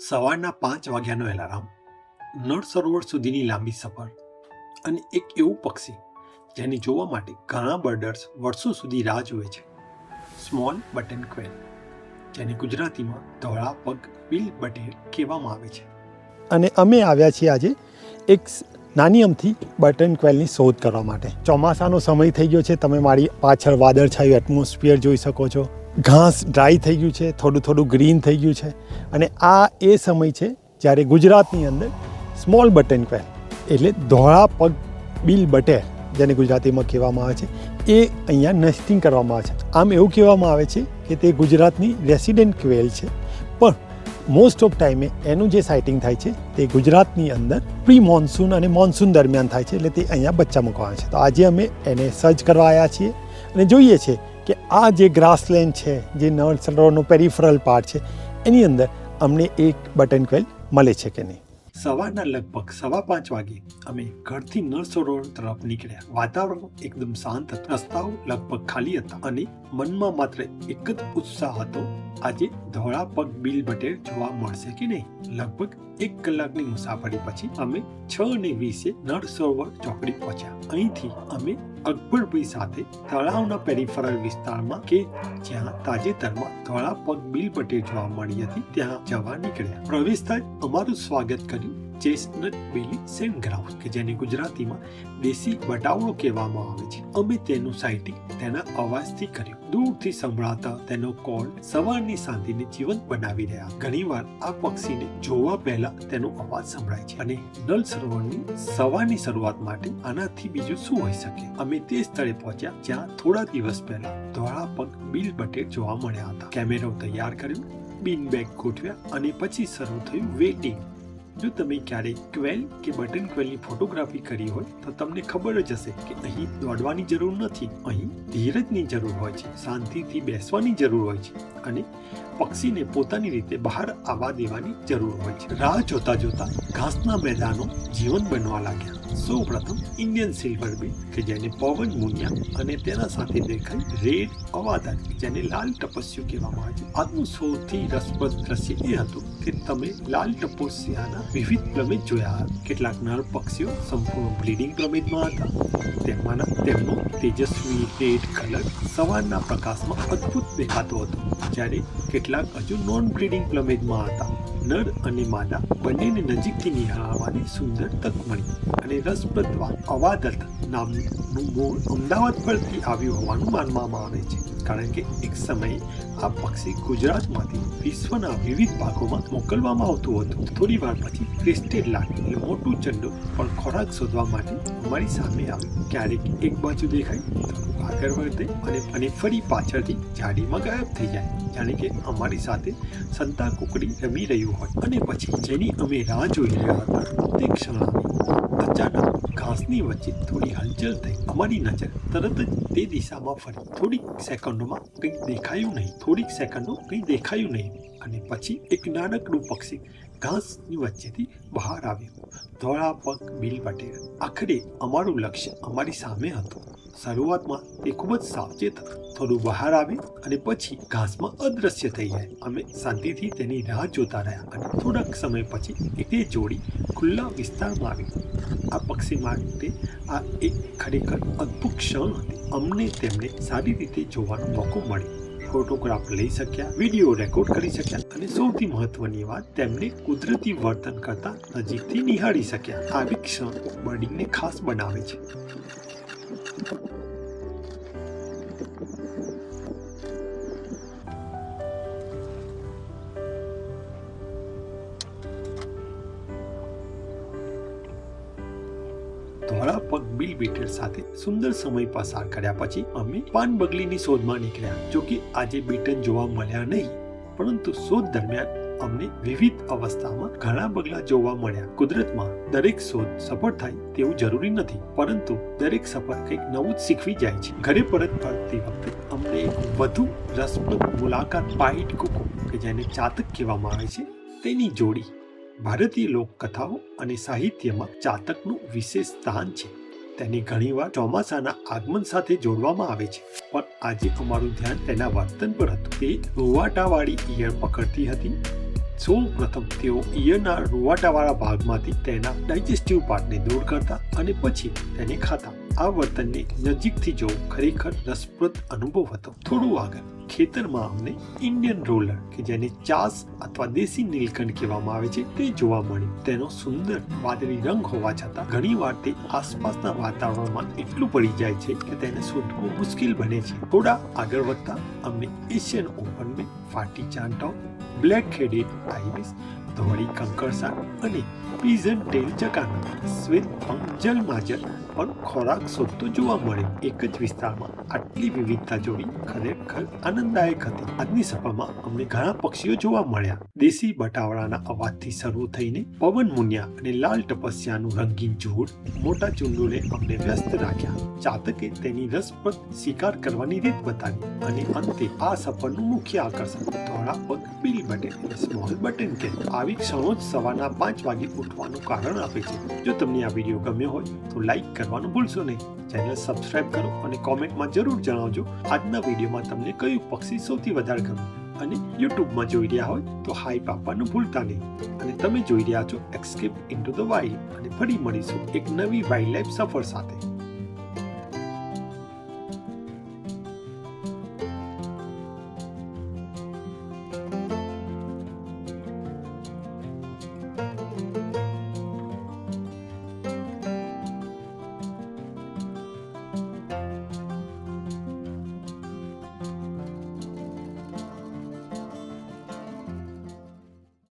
સવારના 5 વાગ્યાનો એલાર્મ, નળ સરોવર સુધીની લાંબી સફર અને એક એવું પક્ષી જેને જોવા માટે ઘણા બર્ડર્સ વર્ષો સુધી રાહ જુએ છે. સ્મોલ બટન ક્વેલ, જેને ગુજરાતીમાં ધોળા પગ બિલ બટેર કહેવામાં આવે છે. અને અમે આવ્યા છીએ આજે એક નાની અમથી બટન ક્વેલની શોધ કરવા માટે. ચોમાસાનો સમય થઈ ગયો છે. તમે મારી પાછળ વાદળછાયું એટમોસ્ફિયર જોઈ શકો છો. ઘાસ ડ્રાય થઈ ગયું છે, થોડું થોડું ગ્રીન થઈ ગયું છે. અને આ એ સમય છે જ્યારે ગુજરાતની અંદર સ્મોલ બટન ક્વેલ એટલે ધોળા પગ બિલ બટેર, જેને ગુજરાતીમાં કહેવામાં આવે છે, એ અહીંયા નેસ્ટિંગ કરવામાં આવે છે. આમ એવું કહેવામાં આવે છે કે તે ગુજરાતની રેસિડેન્ટ ક્વેલ છે, પણ મોસ્ટ ઓફ ટાઈમે એનું જે સાઇટિંગ થાય છે તે ગુજરાતની અંદર પ્રી મોન્સૂન અને મોન્સૂન દરમિયાન થાય છે, એટલે તે અહીંયા બચ્ચા મૂકવા આવે છે. તો આજે અમે એને સર્ચ કરવા આવ્યા છીએ અને જોઈએ છીએ કે આ જે ગ્રાસલેન્ડ છે, જે નળ સરોવરનો પેરિફરલ પાર્ટ છે, એની અંદર અમને એક બટન ક્વેલ મળે છે કે નહીં. સવારના લગભગ 5:15 વાગે અમે ઘરથી નળ સરોવર તરફ નીકળ્યા. વાતાવરણ એકદમ શાંત હતું, રસ્તાઓ લગભગ ખાલી હતા અને મનમાં માત્ર એક જ ઉત્સાહ હતો, આજે ધોળા પગ બિલ બટેર જોવા મળશે કે નહીં. લગભગ 1 કલાકની મુસાફરી પછી અમે 6:20 નળ સરોવર ચોકડી પહોંચ્યા. અહીંથી અમે અકબરભાઈ સાથે તળાવના પેરિફરલ વિસ્તારમાં કે જ્યાં તાજેતરમાં ધોળા પગ બિલ બટેર જોવા મળી હતી ત્યાં જવા નીકળ્યા. પ્રવેશતા જ અમારું સ્વાગત કર્યું ચેસ્ટનટ બેલી સેન્ડ ગ્રાઉન્ડ, કે જેને ગુજરાતીમાં દેશી બટાવળો કહેવામાં આવે છે. અમે તેનું સાઇટિંગ તેના અવાજથી કર્યું. દૂરથી સંભળાતા તેનો કોલ સવારની શાંતિને જીવંત બનાવી રહ્યા. ઘણીવાર આ પક્ષીને જોવા પહેલા તેનો અવાજ સંભળાય છે અને નળ સરોવરની સવારની શરૂઆત માટે આનાથી બીજું શું હોઈ શકે. અમે તે સ્થળે પહોંચ્યા જ્યાં થોડા દિવસ પહેલા ધોળા પગ બિલ બટેર જોવા મળ્યા હતા. કેમેરો તૈયાર કર્યો, બિન બેગ ગોઠવ્યા અને પછી શરૂ થયું વેઇટિંગ. જો તમે ક્યારેય ક્વેલ કે બટન ક્વેલની ફોટોગ્રાફી કરી હોય તો તમને ખબર જ હશે કે અહીં દોડવાની જરૂર નથી. અહીં ધીરજની જરૂર હોય છે, શાંતિથી બેસવાની જરૂર હોય છે અને પક્ષીને પોતાની રીતે બહાર આવવા દેવાની જરૂર હોય છે. રાહ જોતા જોતા ઘાસના મેદાનો જીવન બનવા લાગ્યા. સૌ પ્રથમ ઇન્ડિયન સિલ્વર બિલ, કે જેને પવન મુનિયા અને તેના સાથે દેખાય રેડ અવાદા, જેને લાલ ટપસ્યું કહેવામાં આવે છે. આજનું સૌથી રસપ્રદ દ્રશ્ય એ હતું કે તમે લાલ ટપોસિયાના વિવિધ પ્લમેજ જોયા. કેટલાક નર પક્ષીઓ સંપૂર્ણ બ્લીડિંગ પ્લમેજમાં હતા. તેમનો તેજસ્વી રેડ કલર સવારના પ્રકાશમાં અદ્ભુત દેખાતો હતો, જ્યારે કેટલાક હજુ નોન બ્લીડિંગ પ્લમેજમાં હતા. નર અને માદા બંનેને નજીકથી નિહાળવાની સુંદર તક મળી. અને રસપ્રદ વાત, અવાદત નામનું મૂળ અમદાવાદ પરથી આવ્યું હોવાનું માનવામાં આવે છે, કારણ કે એક સમયે આ પક્ષી ગુજરાતમાંથી વિશ્વના વિવિધ ભાગોમાં મોકલવામાં આવતું હતું. થોડી વાર પછી ક્રેસ્ટેડ લાટ એટલે મોટું ચંડો પણ ખોરાક શોધવા માટે અમારી સામે આવ્યું. ક્યારેક એક બાજુ દેખાય, આગળ વધે અને ફરી પાછળથી ઝાડીમાં ગાયબ થઈ જાય, જાણે કે અમારી સાથે સંતા કુકડી રમી રહ્યું હોય. અને પછી જેની અમે રાહ જોઈ રહ્યા હતા તે ક્ષણ આવી. અચાનક ઘાસની વચ્ચે થોડી હલચલ થઈ. અમારી નજર તરત જ તે દિશામાં ફરી. થોડીક સેકન્ડો કંઈ દેખાયું નહીં અને પછી એક નાનકડું પક્ષી ઘાસની વચ્ચેથી બહાર આવ્યું. ધોળા પગ બિલ બટેર. આખરે અમારું લક્ષ્ય અમારી સામે હતું. શરૂઆતમાં તે ખૂબ જ સાવચેત હતું. થોડું બહાર આવે અને પછી ઘાસમાં અદૃશ્ય થઈ જાય. અમે શાંતિથી તેની રાહ જોતા રહ્યા અને થોડાક સમય પછી તે જોડી ખુલ્લા વિસ્તારમાં આવી. આ પક્ષી માટે આ એક ખરેખર અદ્ભુત ક્ષણ હતી. અમને તેમને સારી રીતે જોવાનો મોકો મળ્યો. ફોટોગ્રાફ લઈ શક્યા, વિડીયો રેકોર્ડ કરી શક્યા અને સૌથી મહત્વની વાત, તેમને કુદરતી વર્તન કરતા નજીકથી નિહાળી શક્યા. આવી ક્ષણ બર્ડિંગને ખાસ બનાવે છે. ધોળા પગ બિલ બટેર સાથે સુંદર સમય પસાર કર્યા પછી અમે પાન બગલીની શોધમાં નીકળ્યા. જોકે આજે બેટન જોવા મળ્યા નહીં, પરંતુ શોધ દરમિયાન અમને વિવિધ અવસ્થામાં ઘણા બગલા જોવા મળ્યા. કુદરતમાં દરેક શોધ સફળ થાય તેવું જરૂરી નથી, પરંતુ દરેક સફર કંઈક નવું જ શીખવી જાય છે. ઘરે પરત ફરતી વખતે અમને એક વધુ રસપ્રદ મુલાકાત પાઇટ કુકુ, કે જેને ચાતક કહેવામાં આવે છે, તેની જોડી. ભારતીય લોકકથાઓ અને સાહિત્યમાં ચાતકનું વિશેષ સ્થાન છે. તેને ઘણીવાર ચોમાસાના આગમન સાથે જોડવામાં આવે છે, પણ આજે અમારું ધ્યાન તેના વર્તન પર હતું. તે રૂવાટાવાળી ઈયળ પકડતી હતી, સૌ પ્રથમ તેઓ ઈયળના રૂવાટાવાળા ભાગમાંથી તેના ડાયજેસ્ટિવ પાર્ટને દૂર કરતા અને પછી તેને ખાતા. આ વર્તનને નજીકથી જોવું ખરેખર રસપ્રદ અનુભવ હતો. થોડું આગળ ખેતરમાં અમને ઇન્ડિયન રોલર કે જેને ચાસ અથવા દેશી નીલકંઠ કહેવામાં આવે છે તે જોવા મળ્યું. તેનો સુંદર વાદળી રંગ હોવા છતાં ઘણીવાર તે આસપાસના વાતાવરણમાં એટલું પડી જાય છે કે તેને શોધવું મુશ્કેલ બને છે. થોડા આગળ વધતા અમને એશિયન ઓપનબે, ફાટી ચાંટો, બ્લેક હેડેડ આઇબિસ, ધોળી કંકરસાળ અને પીઝન ટેલ ચકાના શ્વેત પંખ જલમાજર પણ ખોરાક શોધતો જોવા મળ્યો. એક જ વિસ્તારમાં આટલી વિવિધતા જોવી ખરેખર આનંદદાયક હતી. આજની સભામાં અમને ઘણા પક્ષીઓ જોવા મળ્યા. દેશી બટાવળાના અવાજથી શરૂ થઈને પવન મુનિયા અને લાલ ટપસિયાનું રંગીન ઝુંડ મોટા ચુંડુલે અમને વ્યસ્ત રાખ્યા. ચાતકે તેની રસપ્રદ શિકાર કરવાની રીત બતાવી અને અંતે આ સફરનું મુખ્ય આકર્ષણ ધોળા પગ બિલ બટન અને સ્મોલ બટન કે આવી ક્ષણો જ સવારના 5 વાગે ઉઠવાનું કારણ આપે છે. જો તમને આ વિડીયો ગમ્યો હોય તો લાઈક કરવાનું ભૂલશો નહીં. ચેનલ સબસ્ક્રાઇબ કરો અને કોમેન્ટમાં જરૂર જણાવજો આજના વિડીયોમાં તમને કયું પક્ષી સૌથી વધારે ગમ્યું. અને યુટ્યુબમાં જોઈ રહ્યા હોય તો હાઈપ આપવાનું ભૂલતા નહીં. અને તમે જોઈ રહ્યા છો એસ્કેપ ઇન્ટુ ધ વાઇલ્ડ અને ફરી મળીશું એક નવી વાઇલ્ડ લાઈફ સફર સાથે.